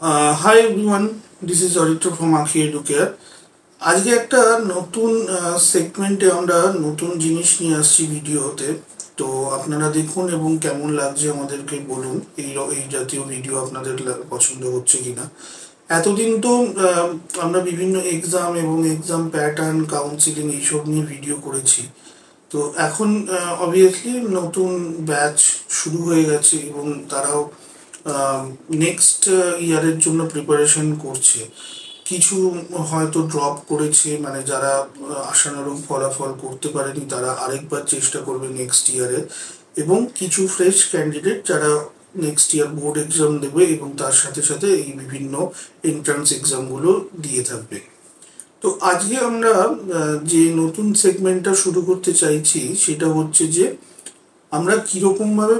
Hi everyone, this is Aditya from Akhi Educare. আজকে একটা নতুন সেগমেন্টে আমরা নতুন জিনিস নিয়ে আসছি ভিডিওতে। তো আপনারা দেখুন এবং কেমন লাগছে আমাদেরকে বলুন। এই জাতীয় ভিডিও আপনাদের পছন্দ হচ্ছে কিনা। এতদিন তো আমরা বিভিন্ন এক্সাম এবং এক্সাম প্যাটার্ন কাউন্সিলিং এইসব নিয়ে ভিডিও করেছি। তো এখন অবভিয়াসলি নতুন ব্যাচ শুরু হয়ে গেছে এবং তারাও নেক্সট ইয়ারের জন্য প্রিপারেশন করছে। কিছু হয়তো ড্রপ করেছে, মানে যারা আশানুরূপ ফলাফল করতে পারেনি তারা আরেকবার চেষ্টা করবে নেক্সট ইয়ারে, এবং কিছু ফ্রেশ ক্যান্ডিডেট যারা নেক্সট ইয়ার বোর্ড এক্সাম দেবে এবং তার সাথে সাথে এই বিভিন্ন এন্ট্রান্স এক্সামগুলো দিয়ে থাকবে। তো আজকে আমরা যে নতুন সেগমেন্টটা শুরু করতে চাইছি সেটা হচ্ছে যে আমরা কিরকমভাবে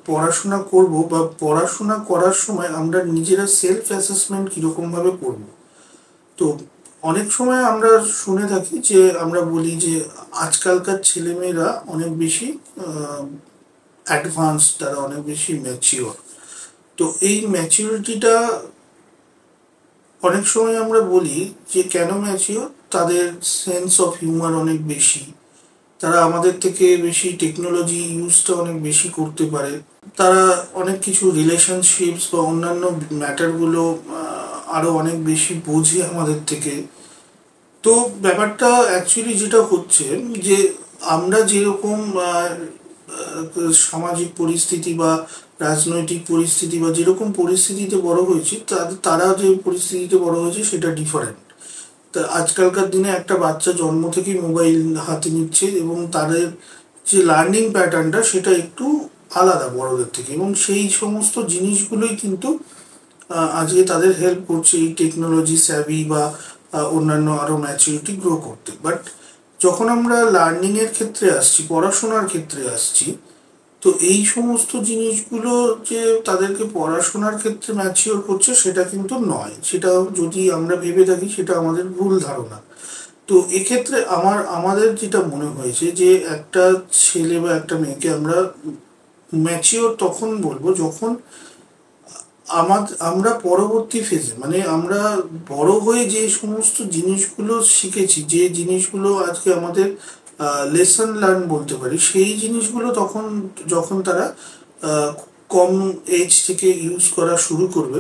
পড়াশোনা করব বা পড়াশোনা করার সময় আমরা নিজেরা সেলফ অ্যাসেসমেন্ট কিরকমভাবে করব। তো অনেক সময় আমরা শুনে থাকি যে আমরা বলি যে আজকালকার ছেলেমেয়েরা অনেক বেশি অ্যাডভান্স, তারা অনেক বেশি ম্যাচিওর। তো এই ম্যাচিউরিটিটা অনেক সময় আমরা বলি যে কেন ম্যাচিওর, তাদের সেন্স অফ হিউমার অনেক বেশি, তারা আমাদের থেকে বেশি টেকনোলজি ইউজটা অনেক বেশি করতে পারে, তারা অনেক কিছু রিলেশনশিপস বা অন্যান্য ম্যাটারগুলো আরও অনেক বেশি বোঝে আমাদের থেকে। তো ব্যাপারটা অ্যাকচুয়ালি যেটা হচ্ছে যে আমরা যেরকম সামাজিক পরিস্থিতি বা রাজনৈতিক পরিস্থিতি বা যেরকম পরিস্থিতিতে বড় হয়েছি, তারা যে পরিস্থিতিতে বড় হয়েছে সেটা ডিফারেন্ট। তা আজকালকার দিনে একটা বাচ্চা জন্ম থেকেই মোবাইল হাতে নিচ্ছে এবং তাদের যে লার্নিং প্যাটার্নটা সেটা একটু আলাদা বড়দের থেকে, এবং সেই সমস্ত জিনিসগুলোই কিন্তু আজকে তাদের হেল্প করছে এই টেকনোলজি স্যাভি বা অন্যান্য আরও ম্যাচুরিটি গ্রো করতে। বাট যখন আমরা লার্নিংয়ের ক্ষেত্রে আসছি, পড়াশোনার ক্ষেত্রে আসছি, তো এই সমস্ত জিনিসগুলো যে তাদেরকে পড়াশোনার ক্ষেত্রে ম্যাচিওর করছে সেটা কিন্তু নয়। সেটা যদি আমরা ভেবে থাকি সেটা আমাদের ভুল ধারণা। তো এক্ষেত্রে আমাদের যেটা মনে হয়েছে যে একটা ছেলে বা একটা মেয়েকে আমরা ম্যাচিওর তখন বলবো যখন আমরা পরবর্তী ফেজে, মানে আমরা বড় হয়ে যে সমস্ত জিনিসগুলো শিখেছি, যে জিনিসগুলো আজকে আমাদের লেসন লার্ন বলতে পারি, সেই জিনিসগুলো তখন যখন তারা আহ, কম এজ থেকে ইউজ করা শুরু করবে,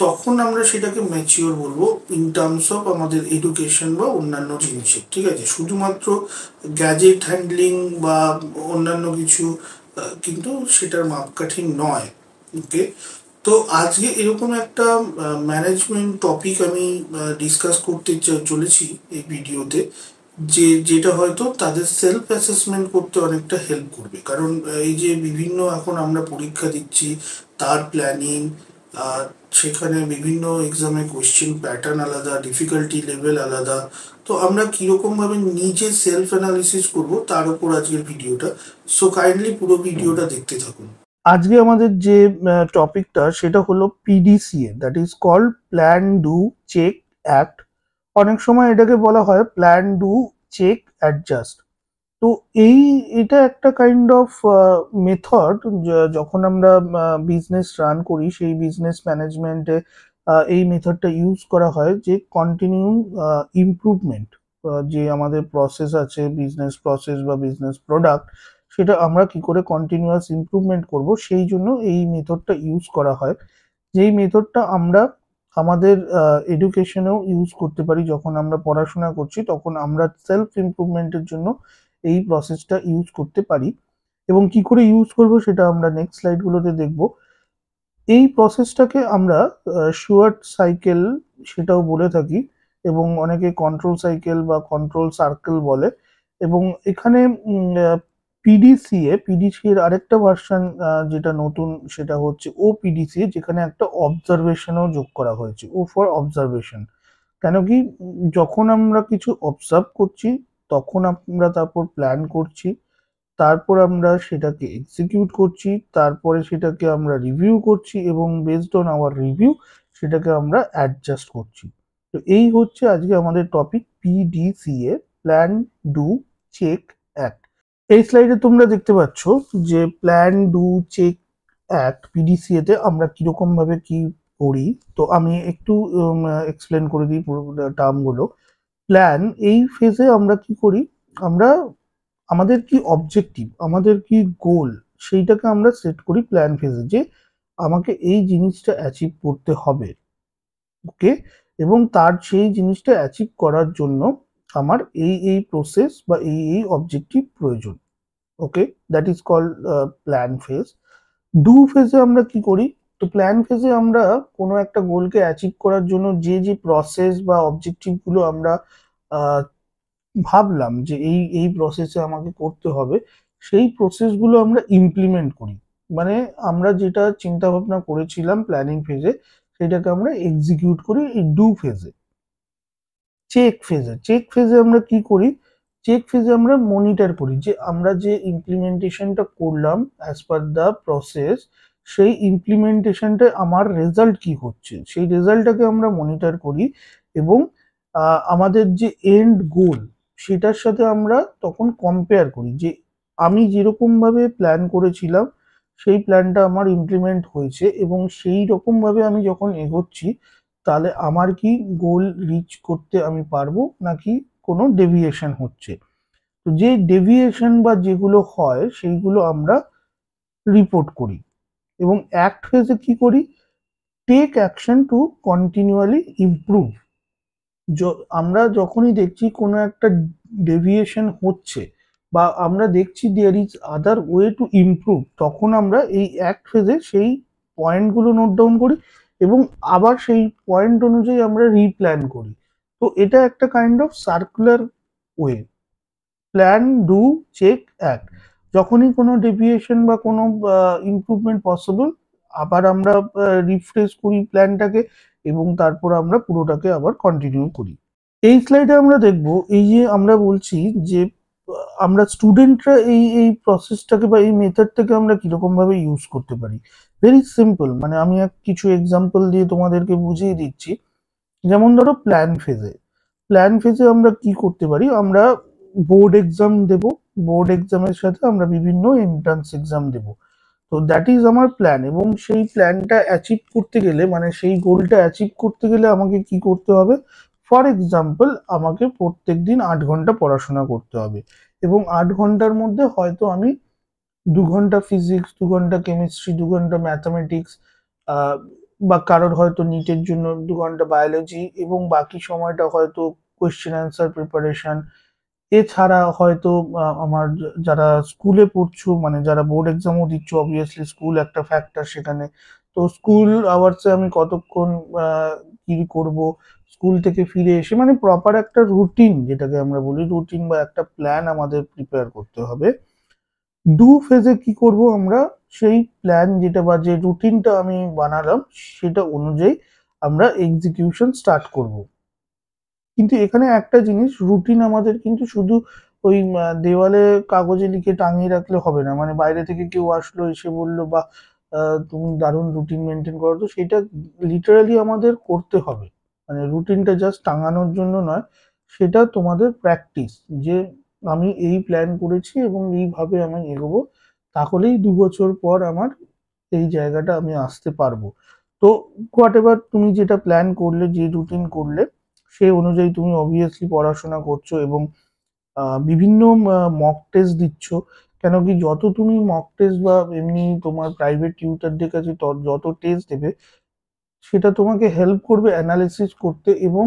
তখন আমরা সেটাকে ম্যাচিওর বলবো ইন টার্মস অফ আমাদের এডুকেশন বা অন্যান্য জিনিসের। ঠিক আছে, শুধুমাত্র গ্যাজেট হ্যান্ডলিং বা অন্যান্য কিছু কিন্তু সেটার মাপকাঠি নয়। ওকে, তো আজকে এরকম একটা ম্যানেজমেন্ট টপিক আমি ডিসকাস করতে চলেছি এই ভিডিওতে, যেটা হয়তো তাদের সেলফ অ্যাসেসমেন্ট করতে অনেকটা হেল্প করবে। কারণ এই যে বিভিন্ন এখন আমরা পরীক্ষা দিচ্ছি, তার প্ল্যানিং, সেখানে বিভিন্ন এক্সামে কোয়েশ্চেন প্যাটার্ন আলাদা, ডিফিকাল্টি লেভেল আলাদা। তো আমরা কীরকমভাবে নিজে সেলফ অ্যানালিসিস করবো তার উপর আজকের ভিডিওটা। সো কাইন্ডলি পুরো ভিডিওটা দেখতে থাকুন। আজকে আমাদের যে টপিকটা সেটা হলো PDCA, that is called plan do check act. অনেক সময় এটাকে বলা হয় প্ল্যান ডু চেক অ্যাডজাস্ট। তো এটা একটা কাইন্ড অফ মেথড। যখন আমরা বিজনেস রান করি সেই বিজনেস ম্যানেজমেন্টে এই মেথডটা ইউজ করা হয় যে কন্টিনিউ ইমপ্রুভমেন্ট, যে আমাদের প্রসেস আছে, বিজনেস প্রসেস বা বিজনেস প্রোডাক্ট, সেটা আমরা কি করে কন্টিনিউয়াস ইমপ্রুভমেন্ট করব, সেই জন্য এই মেথডটা ইউজ করা হয়। যেই মেথডটা আমরা আমাদের এডুকেশনেও ইউজ করতে পারি। যখন আমরা পড়াশোনা করছি তখন আমরা সেলফ ইমপ্রুভমেন্টের জন্য এই প্রসেসটা ইউজ করতে পারি। এবং কি করে ইউজ করব সেটা আমরা নেক্সট স্লাইডগুলোতে দেখব। এই প্রসেসটাকে আমরা শুয়ার্ট সাইকেল সেটাও বলে থাকি, এবং অনেকে কন্ট্রোল সাইকেল বা কন্ট্রোল সার্কেল বলে। এবং এখানে পিডিসিএর আরেকটা ভার্সন যেটা নতুন সেটা হচ্ছে ওপিডিসিএ, যেখানে একটা অবজারভেশনও যোগ করা হয়েছে, ও ফর অবজারভেশন। কেন কি, যখন আমরা কিছু অবজার্ভ করছি তখন আমরা তারপর প্ল্যান করছি, তারপর আমরা সেটাকে এক্সিকিউট করছি, তারপরে সেটাকে আমরা রিভিউ করছি এবং বেসড অন আওয়ার রিভিউ সেটাকে আমরা অ্যাডজাস্ট করছি। তো এই হচ্ছে আজকে আমাদের topic PDCA, plan do check act. এই স্লাইডে তোমরা দেখতে পাচ্ছ যে plan do check act PDCA তে আমরা কিরকম ভাবে কি করি, তো আমি একটু এক্সপ্লেন করে দিই পুরো টার্মগুলো। প্ল্যান, এই ফেজে আমরা কি করি, আমরা আমাদের কি অবজেক্টিভ, আমাদের কি গোল, সেইটাকে আমরা সেট করি প্ল্যান ফেজে, যে আমাকে এই জিনিসটা অ্যাচিভ করতে হবে। ওকে, এবং তার সেই জিনিসটা অ্যাচিভ করার জন্য আমার এই প্রসেস বা এই অবজেক্টিভ প্রয়োজন। Okay, that is called plan phase. Do ফেজে আমরা কি করি, তো প্ল্যান ফেজে আমরা কোনো একটা গোলকে অ্যাচিভ করার জন্য যে প্রসেস বা অবজেক্টিভ গুলো আমরা আহ, ভাবলাম যে এই প্রসেসে আমাকে করতে হবে, সেই প্রসেসগুলো আমরা ইমপ্লিমেন্ট করি। মানে আমরা যেটা চিন্তা ভাবনা করেছিলাম প্ল্যানিং ফেজে, সেটাকে আমরা এক্সিকিউট করি এই ডু ফেজে। চেক ফেজে আমরা কি করি, চেক ফেজে আমরা মনিটর করি যে আমরা যে ইমপ্লিমেন্টেশনটা করলাম অ্যাজ পার দ্য প্রসেস, সেই ইমপ্লিমেন্টেশনটা আমার রেজাল্ট কি হচ্ছে, সেই রেজাল্টটাকে আমরা মনিটর করি। এবং আমাদের যে এন্ড গোল, সেটার সাথে আমরা তখন কম্পেয়ার করি যে আমি যেরকম ভাবে প্ল্যান করেছিলাম সেই প্ল্যানটা আমার ইমপ্লিমেন্ট হয়েছে, এবং সেই রকম ভাবে আমি যখন এগোচ্ছি, তাহলে আমার কি গোল রিচ করতে আমি পারবো, নাকি কোনো ডেভিয়েশন হচ্ছে। তো যে ডেভিয়েশন বা যেগুলো হয় সেইগুলো আমরা রিপোর্ট করি। এবং অ্যাক্ট ফেজে কি করি, take action to continually improve. আমরা যখনই দেখছি কোনো একটা ডেভিয়েশন হচ্ছে, বা আমরা দেখছি there is other way to improve, তখন আমরা এই অ্যাক্ট ফেজে সেই পয়েন্টগুলো নোট ডাউন করি, এবং আবার সেই পয়েন্ট অনুযায়ী আমরা রিপ্ল্যান করি। তো এটা একটা kind of circular way, plan, do, check, act. যখনই কোনো ডেভিয়েশন বা কোনো ইমপ্রুভমেন্ট পসিবল, আবার আমরা রিফ্রেশ করি প্ল্যানটাকে, এবং তারপর আমরা পুরোটাকে আবার কন্টিনিউ করি। এই স্লাইডে আমরা দেখব, এই যে আমরা বলছি যে আমরা স্টুডেন্টরা এই প্রসেসটাকে বা এই মেথডটাকে আমরা কিরকম ভাবে ইউজ করতে পারি। ভেরি সিম্পল, মানে আমি কিছু এক্সাম্পল দিয়ে তোমাদেরকে বুঝিয়ে দিচ্ছি। যেমন ধরো প্ল্যান ফেজে আমরা কি করতে পারি, আমরা বোর্ড এক্সাম দেব, বোর্ড এক্সামের সাথে আমরা বিভিন্ন এন্ট্রান্স এক্সাম দেব। তো দ্যাট ইজ আমার প্ল্যান, এবং সেই প্ল্যানটা অ্যাচিভ করতে গেলে, মানে সেই গোলটা অ্যাচিভ করতে গেলে আমাকে কি করতে হবে। ফর এক্সাম্পল, আমাকে প্রত্যেক দিন 8 ঘন্টা পড়াশোনা করতে হবে, এবং 8 ঘন্টার মধ্যে হয়তো আমি 2 ঘন্টা ফিজিক্স, 2 ঘন্টা কেমিস্ট্রি, 2 ঘন্টা ম্যাথামেটিক্স, বা কারোর হয়তো নিটের জন্য 2 ঘন্টা বায়োলজি, এবং বাকি সময়টা হয়তো কোয়েশ্চেন অ্যান্সার প্রিপারেশন। এছাড়া হয়তো আমার যারা স্কুলে পড়ছো, মানে যারা বোর্ড এক্সামও দিচ্ছ, অবভিয়াসলি স্কুল একটা ফ্যাক্টর সেখানে। তো স্কুল আওয়ার্সে আমি কতক্ষণ কি করব, স্কুল থেকে ফিরে এসে, মানে প্রপার একটা রুটিন, যেটাকে আমরা বলি রুটিন বা একটা প্ল্যান আমাদের প্রিপেয়ার করতে হবে। ডু ফেজে কি করব আমরা, সেই প্ল্যান যেটা বা যে রুটিনটা আমি বানালাম, সেটা অনুযায়ী আমরা এক্সিকিউশন স্টার্ট করব। কিন্তু এখানে একটা জিনিস, রুটিন আমাদের কিন্তু শুধু ওই দেওয়ালে কাগজে লিখে টাঙিয়ে রাখলে হবে না। মানে বাইরে থেকে কেউ আসলো, এসে বললো বা তুমি দারুণ রুটিন মেনটেন করো, তো সেটা লিটারালি আমাদের করতে হবে। মানে রুটিনটা জাস্ট টাঙানোর জন্য নয়, সেটা তোমাদের প্র্যাকটিস, যে আমি এই প্ল্যান করেছি এবং এইভাবে আমি এগোবো, তাহলেই 2 বছর পর আমার এই জায়গাটা আমি আসতে পারবো। তো হোয়াট এভার তুমি যেটা প্ল্যান করলে, যে রুটিন করলে, সেই অনুযায়ী তুমি অবভিয়াসলি পড়াশোনা করছো, এবং বিভিন্ন মক টেস্ট দিচ্ছ। কেন কি, যত তুমি মক টেস্ট বা এমনি তোমার প্রাইভেট টিউটারদের কাছে যত টেস্ট দেবে, সেটা তোমাকে হেল্প করবে অ্যানালিসিস করতে এবং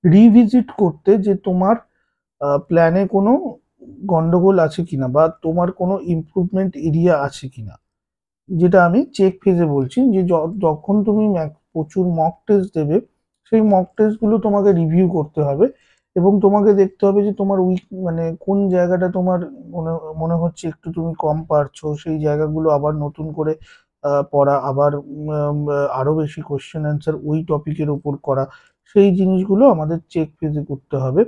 রিভিজিট করতে, যে তোমার প্ল্যানে কোনো গন্ডগোল আছে কিনা, বা তোমার কোনো ইমপ্রুভমেন্ট এরিয়া আছে কিনা। যেটা আমি চেক ফেজে বলছি, যে যখন তুমি প্রচুর মক টেস্ট দেবে, সেই মক টেস্ট গুলো তোমাকে রিভিউ করতে হবে, এবং তোমাকে দেখতে হবে যে তোমার উইক, মানে কোন জায়গাটা তোমার মনে মনে হচ্ছে একটু তুমি কম পারছো, সেই জায়গাগুলো আবার নতুন করে পড়া, আবার আরো বেশি কোশ্চেন অ্যান্সার ওই টপিকের উপর করা, সেই জিনিসগুলো আমাদের চেক ফেজে করতে হবে।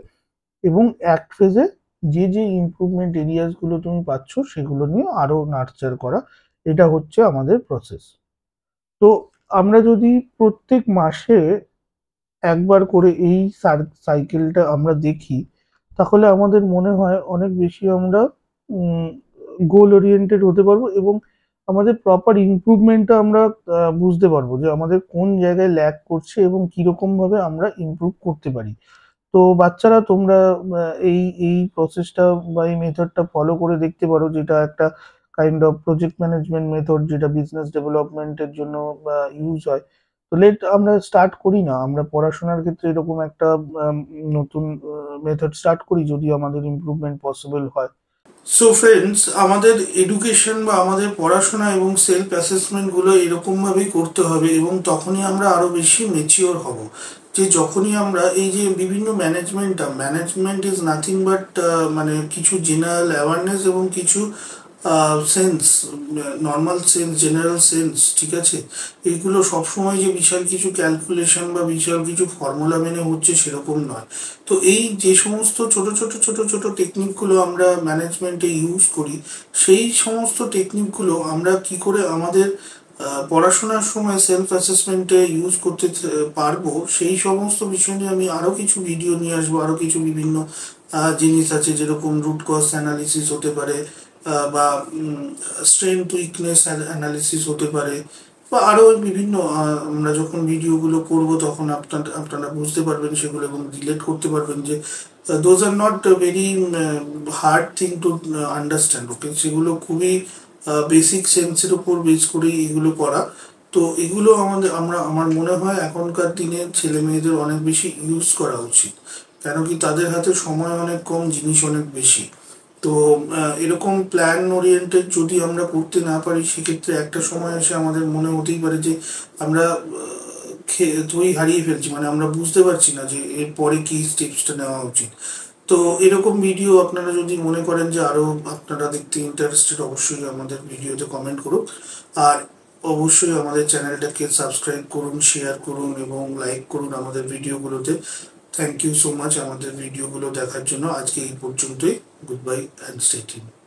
এবং অ্যাক্ট ফেজে যে ইমপ্রুভমেন্ট এরিয়াস গুলো তুমি পাচ্ছ, সেগুলো নিয়ে আরো নার্চার করা। এটা হচ্ছে আমাদের প্রসেস। তো আমরা যদি প্রত্যেক মাসে একবার করে এই সাইকেলটা আমরা দেখি, তাহলে আমাদের মনে হয় অনেক বেশি আমরা গোল ওরিয়েন্টেড হতে পারবো, এবং আমাদের প্রপার ইমপ্রুভমেন্টটা আমরা বুঝতে পারবো যে আমাদের কোন জায়গায় ল্যাক করছে এবং কিরকম ভাবে আমরা ইমপ্রুভ করতে পারি। তো বাচ্চারা তোমরা এই এই প্রসেসটা বা এই মেথডটা ফলো করে দেখতে পারো, যেটা একটা kind of project management method, যেটা বিজনেস ডেভেলপমেন্টের জন্য ইউজ হয়। তো আমরা স্টার্ট করি না, আমরা পড়াশোনার ক্ষেত্রে এরকম একটা আম, নতুন মেথড স্টার্ট করি যদি আমাদের ইমপ্রুভমেন্ট পসিবল হয়। সো ফ্রেন্ডস, আমাদের এডুকেশন বা আমাদের পড়াশোনা এবং সেলফ অ্যাসেসমেন্ট গুলো এরকম ভাবেই করতে হবে, এবং তখনই আমরা আরো বেশি মেচিওর হব। যে যখনই আমরা এই যে বিভিন্ন ম্যানেজমেন্ট ইজ নাথিং বাট মানে কিছু জেনারেল অ্যাওয়ারনেস এবং কিছু sense, normal sense, general sense, ঠিক আছে। এইগুলো সবসময় যে বিশাল কিছু ক্যালকুলেশন বা বিশাল কিছু ফর্মুলা মেনে হচ্ছে সেরকম নয়। তো এই যে সমস্ত ছোট ছোট ছোট ছোট টেকনিকগুলো আমরা ম্যানেজমেন্টে ইউজ করি, সেই সমস্ত টেকনিকগুলো আমরা কি করে আমাদের পড়াশোনার সময় সেলফ অ্যাসেসমেন্টে ইউজ করতে পারবো, সেই সমস্ত বিষয় নিয়ে আমি আরো কিছু ভিডিও নিয়ে আসবো। আরো কিছু বিভিন্ন জিনিস আছে, যেরকম রুট কজ অ্যানালিসিস হতে পারে, বা স্ট্রেংথ উইকনেস অ্যানালিসিস হতে পারে, বা আরো বিভিন্ন আমরা যখন ভিডিওগুলো করব তখন আপনারা বুঝতে পারবেন সেগুলো এবং রিলেট করতে পারবেন যে those are not very hard thing to understand. Okay, সেগুলো খুবই বেসিক সেন্সের উপর বেস করে এগুলো করা। তো এগুলো আমার মনে হয় এখনকার দিনে ছেলে মেয়েদের অনেক বেশি ইউজ করা উচিত। কেন কি, তাদের হাতে সময় অনেক কম, জিনিস অনেক বেশি। তো এরকম প্ল্যান ওরিয়েন্টেড যদি আমরা করতে না পারি, সেক্ষেত্রে একটা সময় এসে আমাদের মনে হতেই পারে যে আমরা ধুই হারিয়ে ফেলছি, মানে আমরা বুঝতে পারছি না যে এরপরে কি স্টেপসটা নেওয়া উচিত। তো এরকম ভিডিও আপনারা যদি মনে করেন যে আরো আপনারা দেখতে ইন্টারেস্টেড, অবশ্যই আমাদের ভিডিওতে কমেন্ট করুন। আর অবশ্যই আমাদের চ্যানেলটাকে সাবস্ক্রাইব করুন, শেয়ার করুন এবং লাইক করুন আমাদের ভিডিওগুলোতে। থ্যাংক ইউ সো মাচ আমাদের ভিডিওগুলো দেখার জন্য। আজকে এই পর্যন্তই। Good bye and stay tuned.